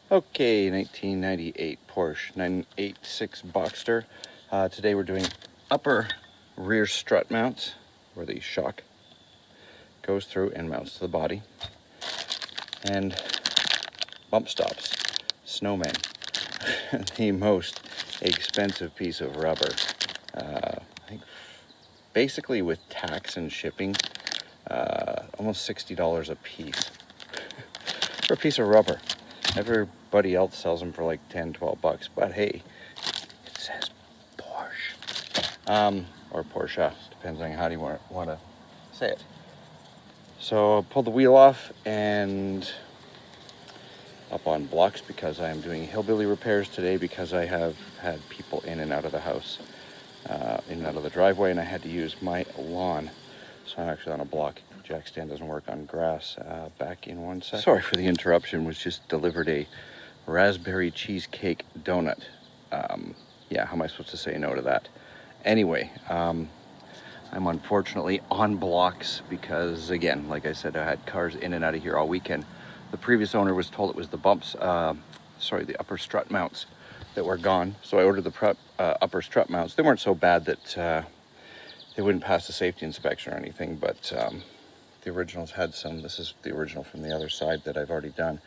Okay, 1998 Porsche 986 Boxster. Today we're doing upper rear strut mounts, where the shock goes through and mounts to the body, and bump stops, snowmen, the most expensive piece of rubber. I think basically with tax and shipping, almost $60 a piece for a piece of rubber. Everybody else sells them for like 10, 12 bucks, but hey, it says Porsche. Or Porsche, depends on how you want to say it. So I pulled the wheel off and up on blocks because I am doing hillbilly repairs today, because I have had people in and out of the house, in and out of the driveway, and I had to use my lawn. So I'm actually on a block. Jack stand doesn't work on grass. Back in 1 second. Sorry for the interruption. Was just delivered a raspberry cheesecake donut. Yeah, how am I supposed to say no to that? Anyway, I'm unfortunately on blocks because, again, like I said, I had cars in and out of here all weekend. The previous owner was told it was the the upper strut mounts that were gone. So I ordered the upper strut mounts. They weren't so bad that they wouldn't pass the safety inspection or anything, but the originals had some. This is the original from the other side that I've already done.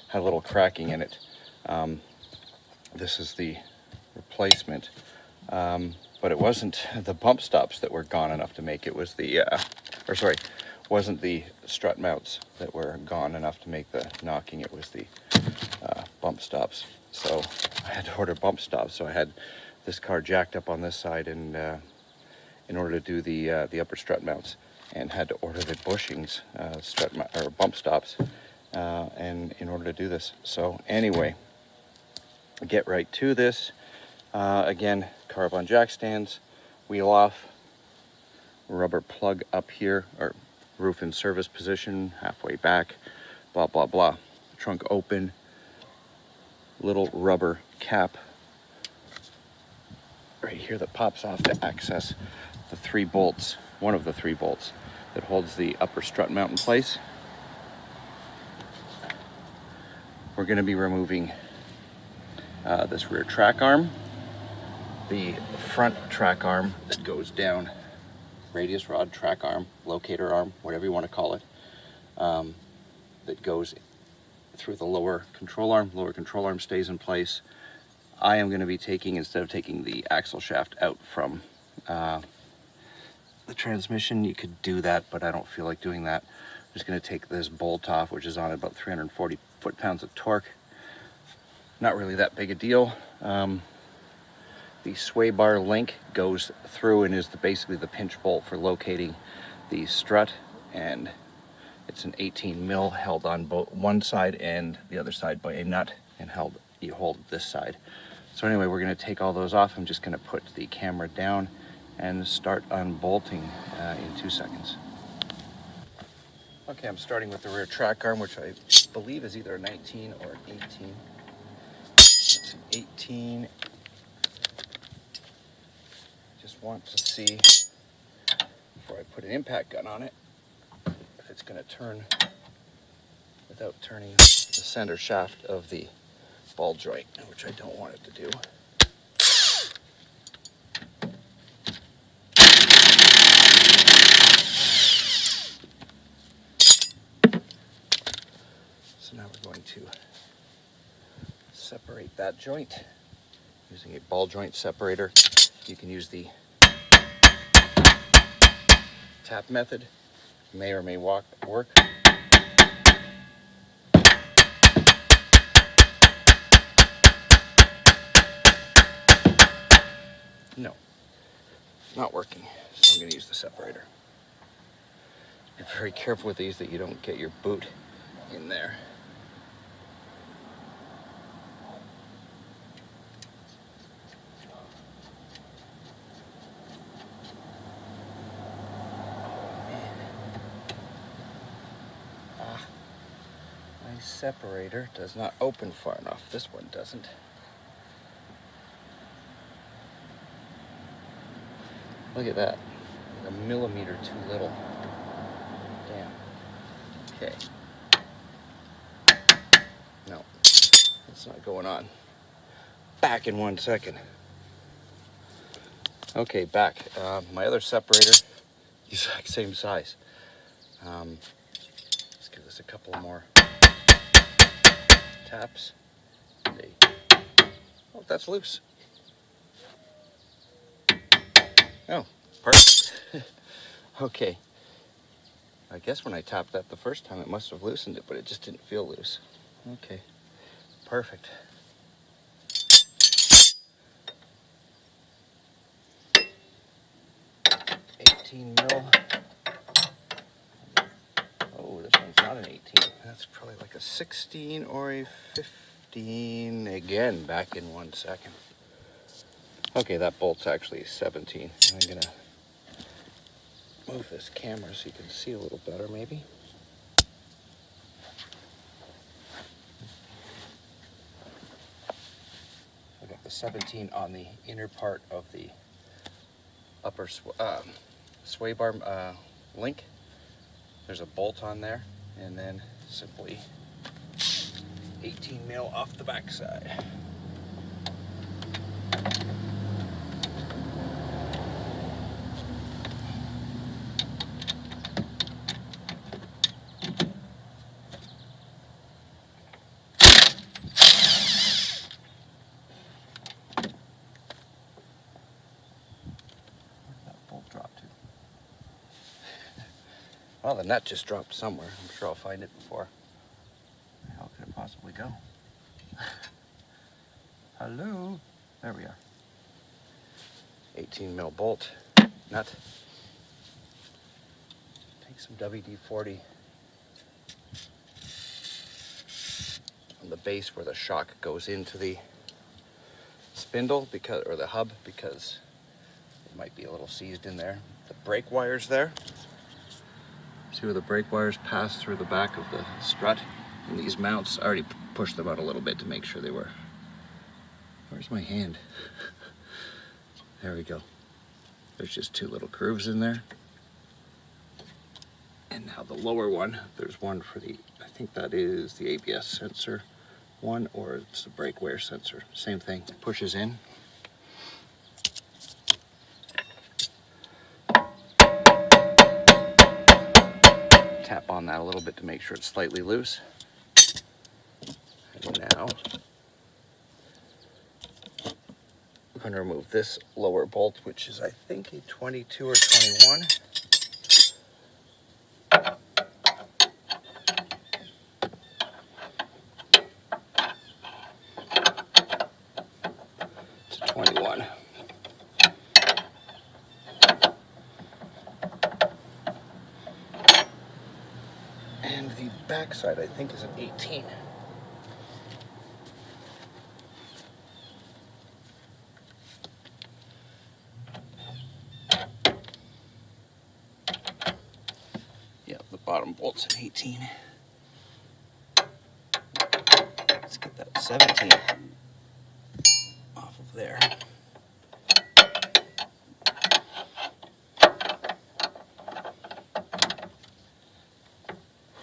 Had a little cracking in it. This is the replacement, but it wasn't the bump stops that were gone enough to make it. Was the wasn't the strut mounts that were gone enough to make the knocking. It was the bump stops. So I had to order bump stops. So I had this car jacked up on this side, and in order to do the upper strut mounts, and had to order the bushings, bump stops, and in order to do this. So anyway, get right to this. Again, car up on jack stands, wheel off, rubber plug up here, or roof in service position, halfway back, blah, blah, blah. Trunk open, little rubber cap right here that pops off to access the 3 bolts, one of the 3 bolts that holds the upper strut mount in place. We're going to be removing this rear track arm, the front track arm that goes down, radius rod, track arm, locator arm, whatever you want to call it, that goes through the lower control arm. Lower control arm stays in place. I am going to be taking, instead of taking the axle shaft out from the transmission, you could do that, but I don't feel like doing that. I'm just going to take this bolt off, which is on about 340 foot-pounds of torque. Not really that big a deal. The sway bar link goes through and is basically the pinch bolt for locating the strut, and it's an 18 mil held on both one side and the other side by a nut, and you hold this side. So anyway, we're going to take all those off. I'm just going to put the camera down and start unbolting in 2 seconds. Okay, I'm starting with the rear track arm, which I believe is either a 19 or 18. It's an 18. Just want to see, before I put an impact gun on it, if it's going to turn without turning the center shaft of the ball joint, which I don't want it to do. So now we're going to separate that joint using a ball joint separator. You can use the tap method, may or may work. No, not working, so I'm going to use the separator. Be very careful with these that you don't get your boot in there. My separator does not open far enough. This one doesn't. Look at that. Like a millimeter too little. Damn. Okay. No. It's not going on. Back in 1 second. Okay, back. My other separator, exact same size. Let's give this a couple more taps. Oh, that's loose. Oh, perfect. Okay. I guess when I tapped that the first time, it must have loosened it, but it just didn't feel loose. Okay, perfect. $18 mil. Oh, this one's not an 18. That's probably like a 16 or a 15. Again, back in 1 second. Okay, that bolt's actually 17. I'm gonna move this camera so you can see a little better, maybe. I got the 17 on the inner part of the upper sway bar link. There's a bolt on there, and then simply 18 mil off the back side. Well, the nut just dropped somewhere. I'm sure I'll find it before. Where the hell could it possibly go? Hello? There we are. 18 mil bolt nut. Take some WD-40 on the base where the shock goes into the spindle or the hub, because it might be a little seized in there. The brake wires there. See where the brake wires pass through the back of the strut? And these mounts, I already pushed them out a little bit to make sure they were... Where's my hand? There we go. There's just two little grooves in there. And now the lower one, there's one for the, I think that is the ABS sensor one, or it's the brake wear sensor. Same thing, pushes in. Tap on that a little bit to make sure it's slightly loose. And now we're going to remove this lower bolt, which is I think a 22 or 21. It's a 21. And the back side, I think, is an 18. Yeah, the bottom bolt's an 18. Let's get that 17 off of there.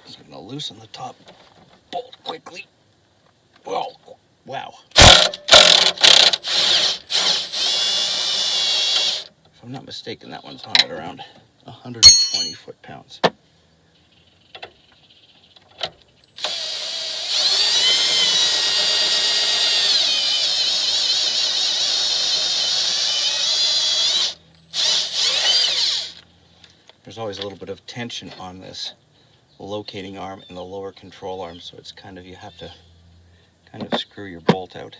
So I'm going to loosen the top bolt quickly. Whoa, wow. If I'm not mistaken, that one's on at around 120 foot-pounds. There's always a little bit of tension on this locating arm and the lower control arm, so it's kind of, you have to kind of screw your bolt out.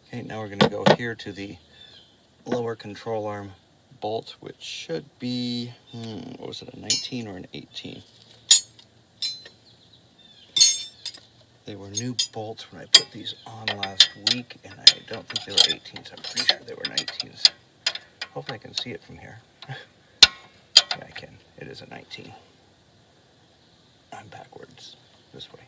Okay, now we're going to go here to the lower control arm bolt, which should be, what was it, a 19 or an 18? They were new bolts when I put these on last week, and I don't think they were 18s. I'm pretty sure they were 19s. Hopefully I can see it from here. Yeah, I can. It is a 19. I'm backwards this way.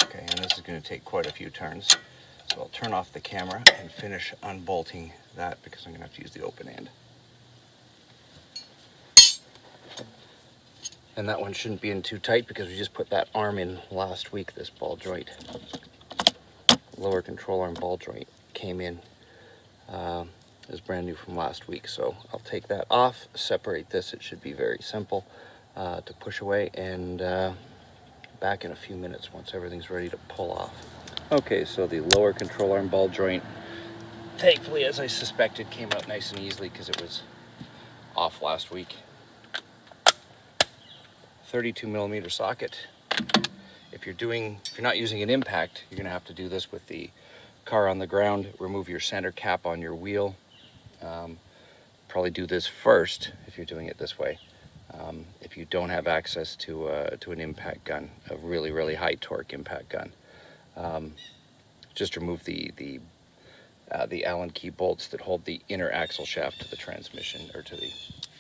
Okay, and this is going to take quite a few turns. So I'll turn off the camera and finish unbolting that because I'm going to have to use the open end. And that one shouldn't be in too tight because we just put that arm in last week, this ball joint. Lower control arm ball joint came in. Is brand new from last week, so I'll take that off, separate this. It should be very simple to push away, and back in a few minutes once everything's ready to pull off. Okay, so the lower control arm ball joint, thankfully, as I suspected, came out nice and easily because it was off last week. 32mm socket. If you're not using an impact, you're gonna have to do this with the car on the ground. Remove your center cap on your wheel. Probably do this first if you're doing it this way. If you don't have access to an impact gun, a really high torque impact gun, just remove the Allen key bolts that hold the inner axle shaft to the transmission or to the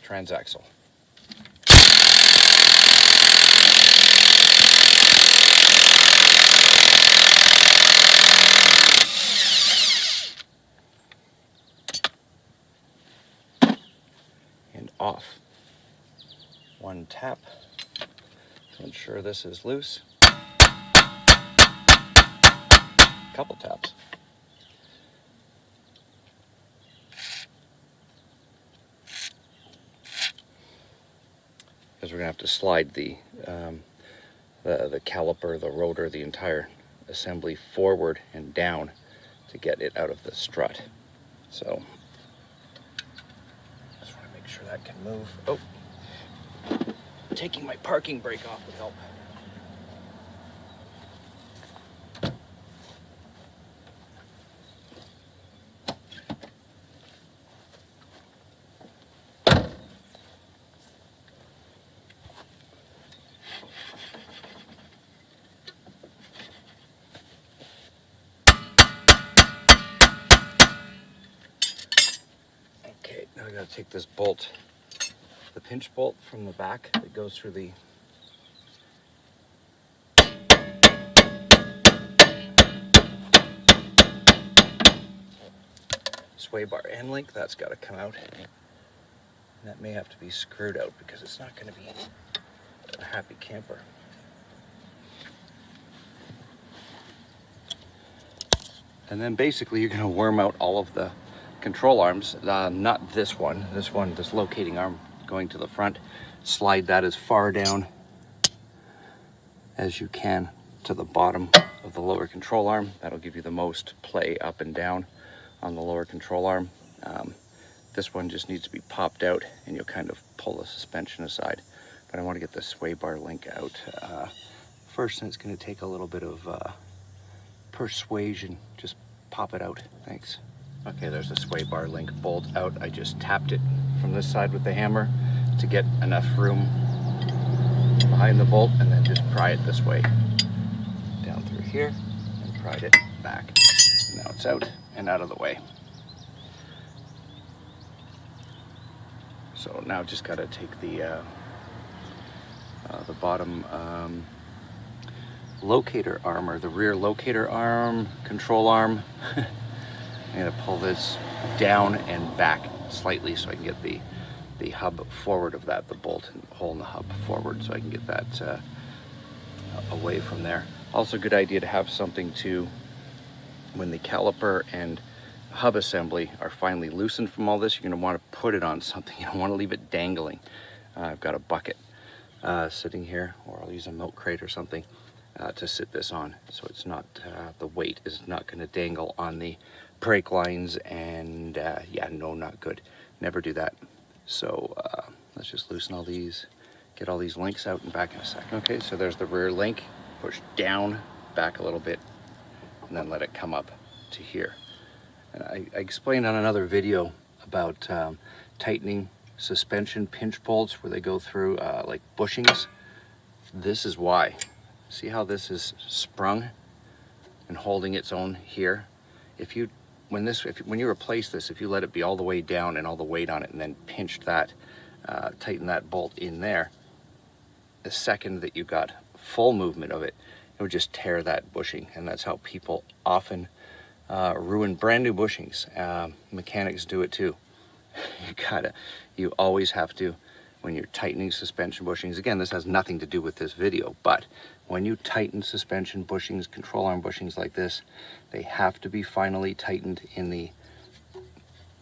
transaxle. Off. One tap to ensure this is loose. Couple taps. Because we're gonna have to slide the caliper, the rotor, the entire assembly forward and down to get it out of the strut. So sure that can move. Oh, taking my parking brake off would help. Okay, now I gotta take this bolt, the pinch bolt from the back that goes through the sway bar end link. That's got to come out. And that may have to be screwed out because it's not going to be a happy camper. And then basically you're going to worm out all of the control arms, not this one, this locating arm going to the front. Slide that as far down as you can to the bottom of the lower control arm. That'll give you the most play up and down on the lower control arm. This one just needs to be popped out and you'll kind of pull the suspension aside. But I want to get the sway bar link out first, and it's going to take a little bit of persuasion. Just pop it out. Thanks. Okay, there's the sway bar link bolt out. I just tapped it from this side with the hammer to get enough room behind the bolt, and then just pry it this way down through here and pried it back. And now it's out and out of the way. So now just got to take the bottom locator arm, or the rear locator arm, control arm. I'm going to pull this down and back slightly so I can get the hub forward of that, the bolt and hole in the hub forward, so I can get that away from there. Also, good idea to have something to, when the caliper and hub assembly are finally loosened from all this, you're going to want to put it on something. You don't want to leave it dangling. I've got a bucket sitting here, or I'll use a milk crate or something to sit this on, so it's not, the weight is not going to dangle on the brake lines, and yeah, no, not good. Never do that. So let's just loosen all these, get all these links out, and back in a second. Okay, so there's the rear link. Push down, back a little bit, and then let it come up to here. And I explained on another video about tightening suspension pinch bolts where they go through like bushings. This is why. See how this is sprung and holding its own here? When you replace this, if you let it be all the way down and all the weight on it, and then pinched that, tighten that bolt in there, the second that you got full movement of it, it would just tear that bushing. And that's how people often ruin brand new bushings. Mechanics do it too. You always have to, when you're tightening suspension bushings, again, this has nothing to do with this video, but when you tighten suspension bushings, control arm bushings like this, they have to be finally tightened in the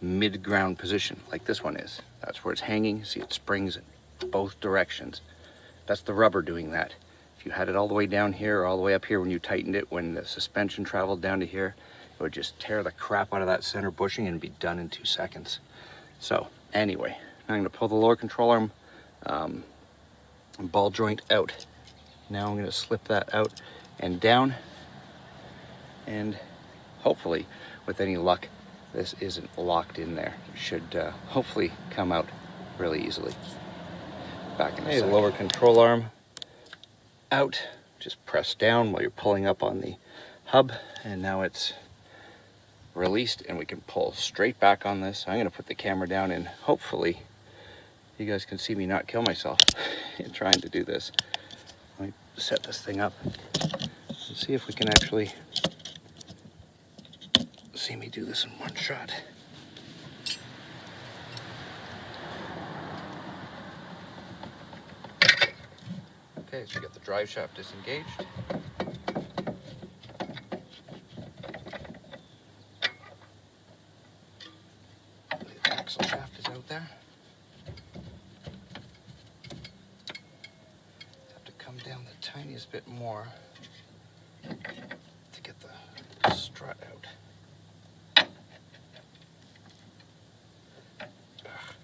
mid-ground position, like this one is. That's where it's hanging. See, it springs in both directions. That's the rubber doing that. If you had it all the way down here or all the way up here when you tightened it, when the suspension traveled down to here, it would just tear the crap out of that center bushing and be done in 2 seconds. So anyway, I'm going to pull the lower control arm ball joint out. Now I'm going to slip that out and down, and hopefully, with any luck, this isn't locked in there. It should hopefully come out really easily. Back in the lower control arm out. Just press down while you're pulling up on the hub, and now it's released and we can pull straight back on this. I'm going to put the camera down and hopefully you guys can see me not kill myself in trying to do this. Let me set this thing up and see if we can actually see me do this in one shot. Okay, so you got the drive shaft disengaged. The axle shaft is out there. Have to come down the tiniest bit more to get the strut out.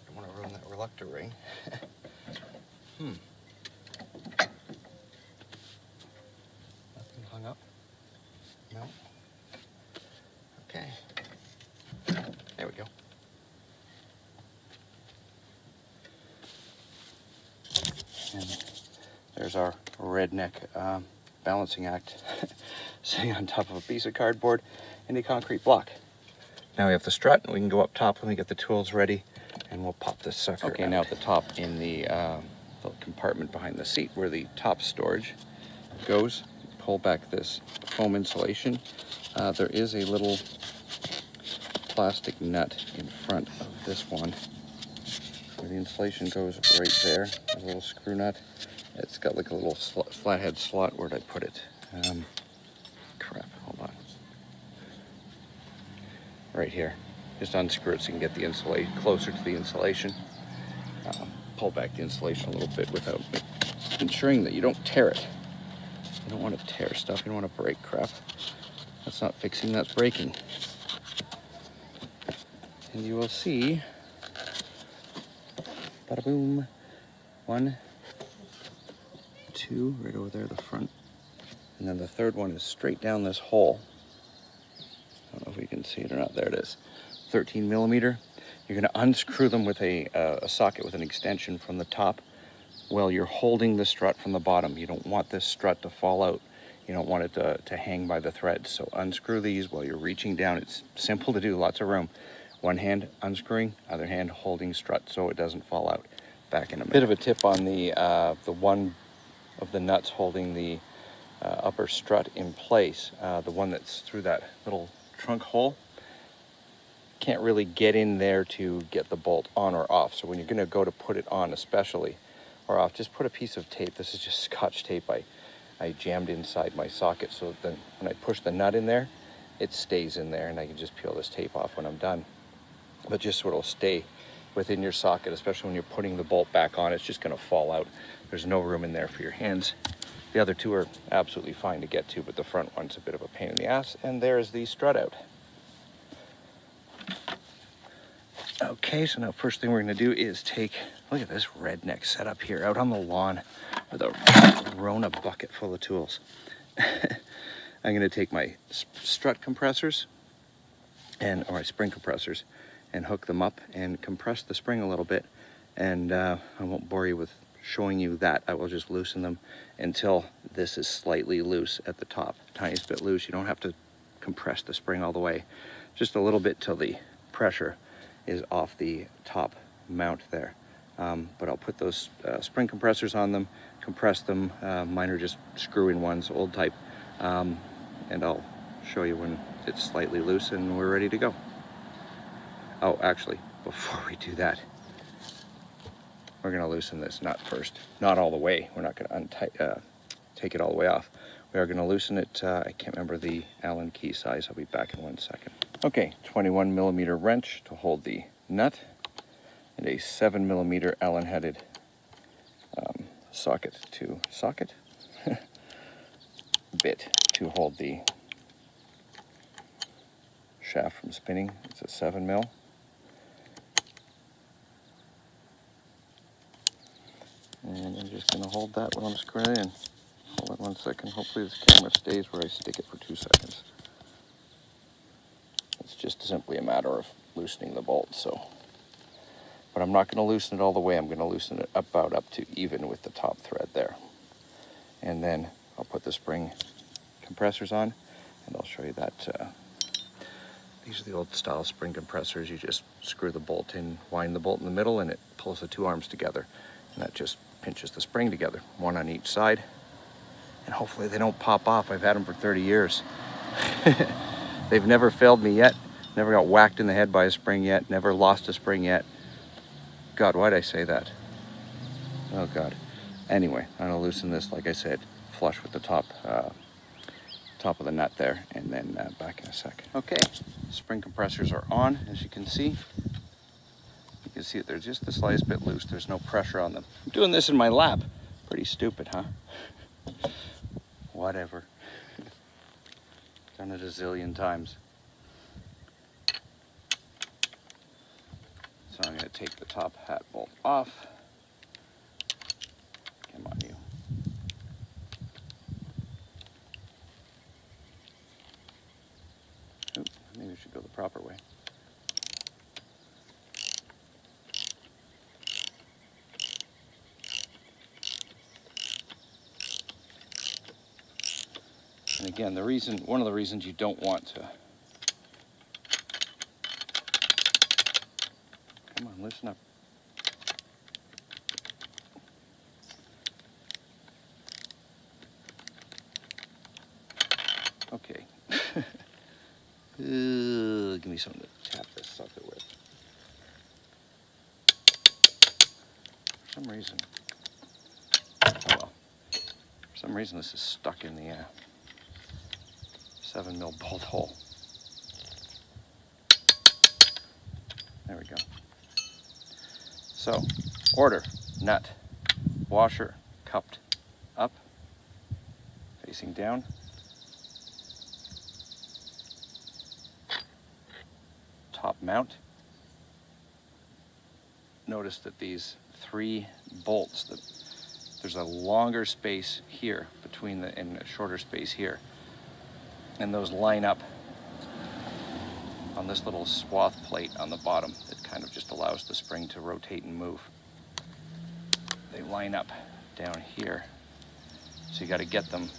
Don't want to ruin that reluctor ring. Nothing hung up? No? Okay. There we go. And there's our redneck balancing act sitting on top of a piece of cardboard and a concrete block. Now we have the strut, and we can go up top when we get the tools ready, and we'll pop this sucker out. Now at the top in the compartment behind the seat where the top storage goes, pull back this foam insulation. There is a little plastic nut in front of this one where the insulation goes right there. There's a little screw nut. It's got like a little flathead slot. Where'd I put it? Crap, hold on. Right here. Just unscrew it so you can get the insulation closer to the insulation. Pull back the insulation a little bit without ensuring that you don't tear it. You don't want to tear stuff. You don't want to break crap. That's not fixing, that's breaking. And you will see, bada boom, 1, 2, right over there, the front. And then the third one is straight down this hole. I don't know if we can see it or not. There it is. 13 millimeter. You're going to unscrew them with a socket with an extension from the top while you're holding the strut from the bottom. You don't want this strut to fall out. You don't want it to hang by the threads. So unscrew these while you're reaching down. It's simple to do, lots of room. One hand unscrewing, other hand holding strut so it doesn't fall out. Back in a minute. Bit of a tip on the one of the nuts holding the upper strut in place. The one that's through that little trunk hole. Can't really get in there to get the bolt on or off. So when you're going to go to put it on especially or off, just put a piece of tape. This is just Scotch tape I jammed inside my socket, so then when I push the nut in there, it stays in there and I can just peel this tape off when I'm done. But just so it'll stay within your socket, especially when you're putting the bolt back on, it's just going to fall out. There's no room in there for your hands. The other two are absolutely fine to get to, but the front one's a bit of a pain in the ass. And there's the strut out. Okay, so now first thing we're going to do is look at this redneck setup here out on the lawn with a Rona bucket full of tools. I'm going to take my strut compressors or my spring compressors and hook them up and compress the spring a little bit. And I won't bore you with showing you that. I will just loosen them until this is slightly loose at the top, tiniest bit loose. You don't have to compress the spring all the way, just a little bit till the pressure is off the top mount there. But I'll put those spring compressors on them, compress them. Mine are just screw-in ones, old type, and I'll show you when it's slightly loose and we're ready to go. Oh, actually, before we do that, we're going to loosen this nut first. Not all the way. We're not going to take it all the way off. We are going to loosen it. I can't remember the Allen key size. I'll be back in 1 second. Okay, 21 millimeter wrench to hold the nut, and a 7 millimeter Allen headed bit to hold the shaft from spinning. It's a 7 mil. And I'm just going to hold that while I'm screwing it in. Hold it 1 second. Hopefully this camera stays where I stick it for 2 seconds. It's just simply a matter of loosening the bolt. But I'm not going to loosen it all the way. I'm going to loosen it about up to even with the top thread there. And then I'll put the spring compressors on, and I'll show you that. These are the old style spring compressors. You just screw the bolt in, wind the bolt in the middle, and it pulls the two arms together. And that just pinches the spring together, one on each side. And hopefully they don't pop off. I've had them for 30 years. They've never failed me yet. Never got whacked in the head by a spring yet. Never lost a spring yet. God, why'd I say that? Oh God. Anyway, I'm gonna loosen this, like I said, flush with the top of the nut there, and then back in a sec. Okay, spring compressors are on, as you can see. You can see that they're just the slightest bit loose. There's no pressure on them. I'm doing this in my lap. Pretty stupid, huh? Whatever. Done it a zillion times. So I'm going to take the top hat bolt off. Come on, you. Ooh, maybe we should go the proper way. And again, one of the reasons you don't want to. Come on, loosen up. Okay. Give me something to tap this sucker with. For some reason. Oh well. For some reason this is stuck in the 7 mil bolt hole. There we go. So, order, nut, washer, cupped up, facing down. Top mount. Notice that these 3 bolts, there's a longer space here between and a shorter space here. And those line up on this little swath plate on the bottom that kind of just allows the spring to rotate and move. They line up down here. So you got to get them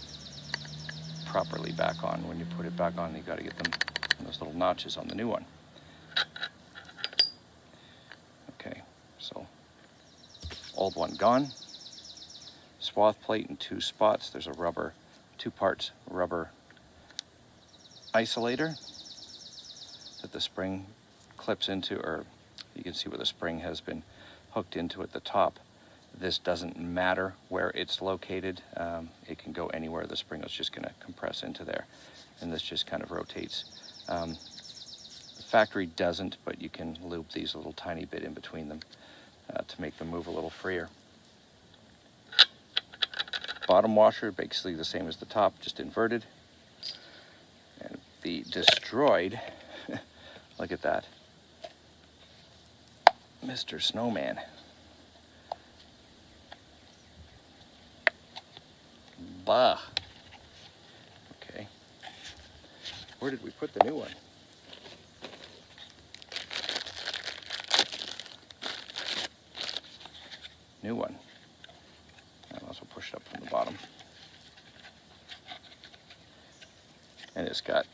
properly back on. When you put it back on, you got to get them in those little notches on the new one. Okay, so old one gone. Swath plate in 2 spots. There's a rubber, 2 parts rubber isolator that the spring clips into, or you can see where the spring has been hooked into at the top. This doesn't matter where it's located. It can go anywhere. The spring is just going to compress into there, and this just kind of rotates. The factory doesn't, but you can loop these a little tiny bit in between them to make them move a little freer. Bottom washer, basically the same as the top, just inverted. And the destroyed, look at that, Mr. Snowman. Bah. Okay. Where did we put the new one? New one. I'll also push it up from the bottom. And it's got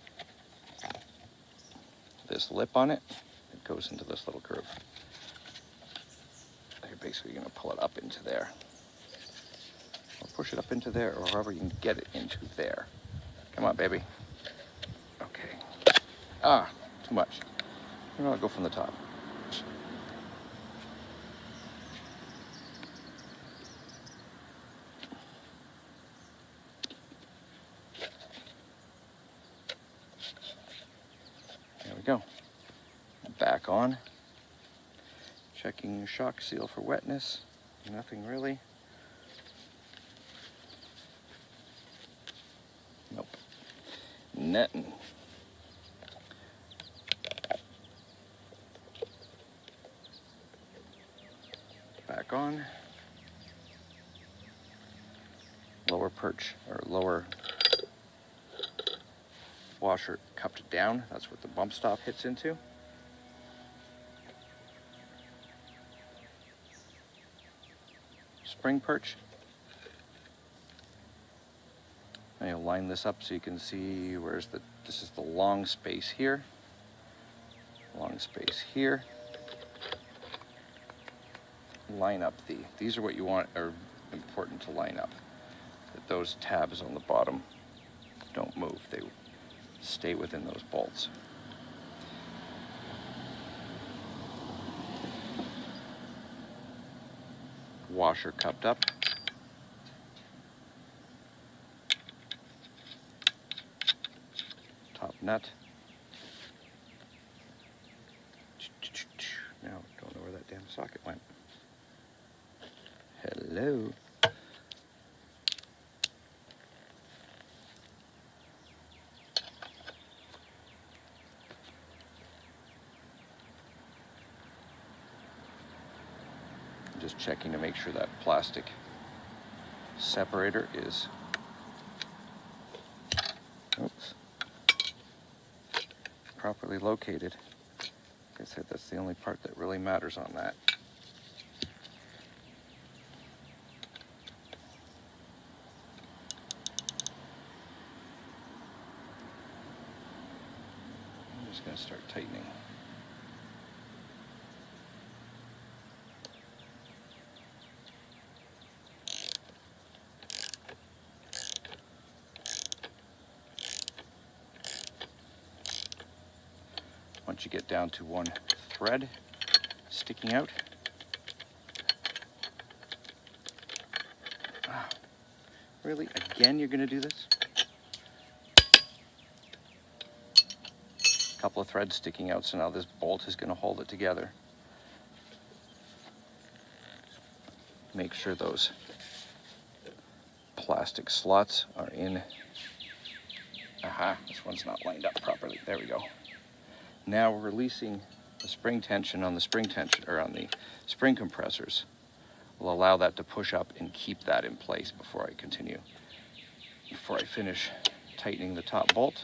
this lip on it. It goes into this little groove. You're basically going to pull it up into there. Or push it up into there, or however you can get it into there. Come on, baby. Ah, too much. You know, I'll go from the top. There we go. Back on. Checking your shock seal for wetness. Nothing really. Nope. Netting. Back on. Lower perch, or lower washer cupped down. That's what the bump stop hits into. Spring perch. And you'll line this up so you can see this is the long space here. Long space here. Line up these are what you want, are important to line up. That those tabs on the bottom don't move. They stay within those bolts. Washer cupped up. Top nut. Now, don't know where that damn socket went. Hello. Just checking to make sure that plastic separator is properly located. Like I said, that's the only part that really matters on that. I'm just going to start tightening. Once you get down to one thread sticking out. Really? Again, you're going to do this? A couple of threads sticking out, so now this bolt is going to hold it together. Make sure those plastic slots are in. Aha, this one's not lined up properly. There we go. Now we're releasing the spring tension on the spring compressors. We'll allow that to push up and keep that in place before I finish tightening the top bolt.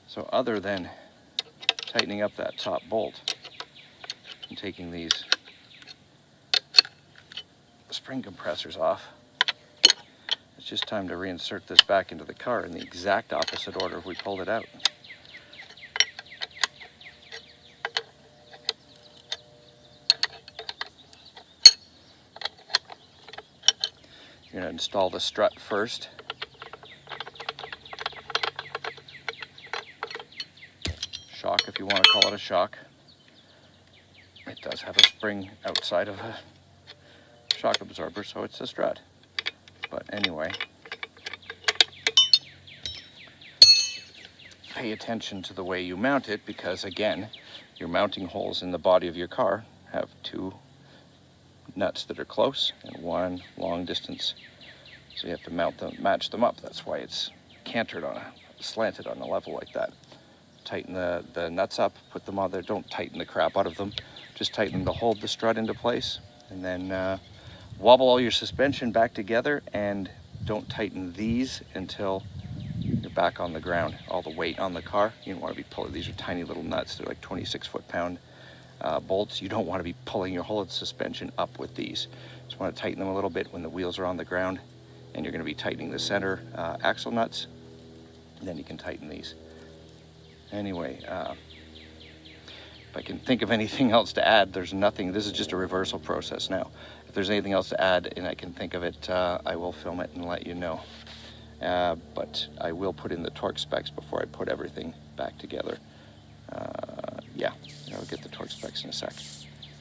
So other than tightening up that top bolt and taking these spring compressors off, it's just time to reinsert this back into the car in the exact opposite order we pulled it out. You're going to install the strut first. Shock, if you want to call it a shock. It does have a spring outside of a shock absorber, so it's a strut. But anyway, pay attention to the way you mount it, because again, your mounting holes in the body of your car have two nuts that are close and one long distance. So you have to match them up. That's why it's slanted on a level like that. Tighten the nuts up, put them on there. Don't tighten the crap out of them. Just tighten them to hold the strut into place, and then wobble all your suspension back together, and don't tighten these until you're back on the ground. All the weight on the car, you don't want to be pulling. These are tiny little nuts. They're like 26 foot-pound bolts. You don't want to be pulling your whole suspension up with these. Just want to tighten them a little bit when the wheels are on the ground, and you're going to be tightening the center axle nuts, and then you can tighten these. Anyway, if I can think of anything else to add, there's nothing. This is just a reversal process now. If there's anything else to add and I can think of it, I will film it and let you know. but I will put in the torque specs before I put everything back together. Yeah, I'll get the torque specs in a sec.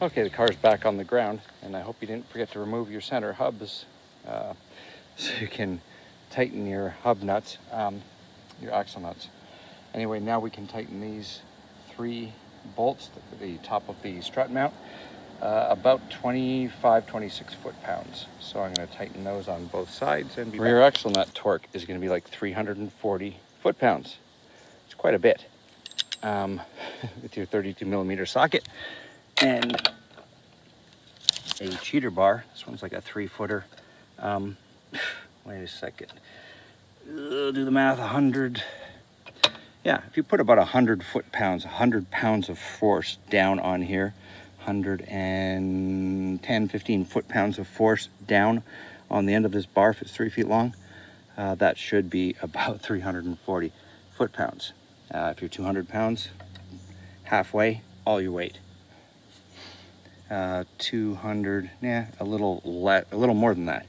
Okay, the car's back on the ground, and I hope you didn't forget to remove your center hubs so you can tighten your hub nuts, your axle nuts. Anyway, now we can tighten these 3 bolts, the top of the strut mount, about 25-26 foot-pounds. So I'm going to tighten those on both sides, and rear axle nut torque is going to be like 340 foot-pounds. It's quite a bit with your 32 millimeter socket and a cheater bar. This one's like a 3-footer. Wait a second. Do the math. 100. Yeah, if you put about 100 foot-pounds, 100 pounds of force down on here, 110, 15 foot-pounds of force down on the end of this bar, if it's 3 feet long, that should be about 340 foot-pounds. If you're 200 pounds, halfway, all your weight. 200, yeah, a little more than that.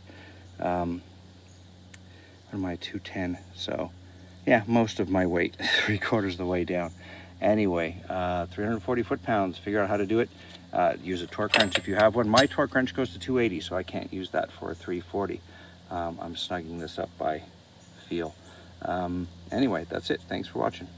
What am I, 210? So, yeah, most of my weight, 3/4 of the way down. Anyway, 340 foot-pounds. Figure out how to do it. Use a torque wrench if you have one. My torque wrench goes to 280, so I can't use that for a 340. I'm snugging this up by feel. Anyway, that's it. Thanks for watching.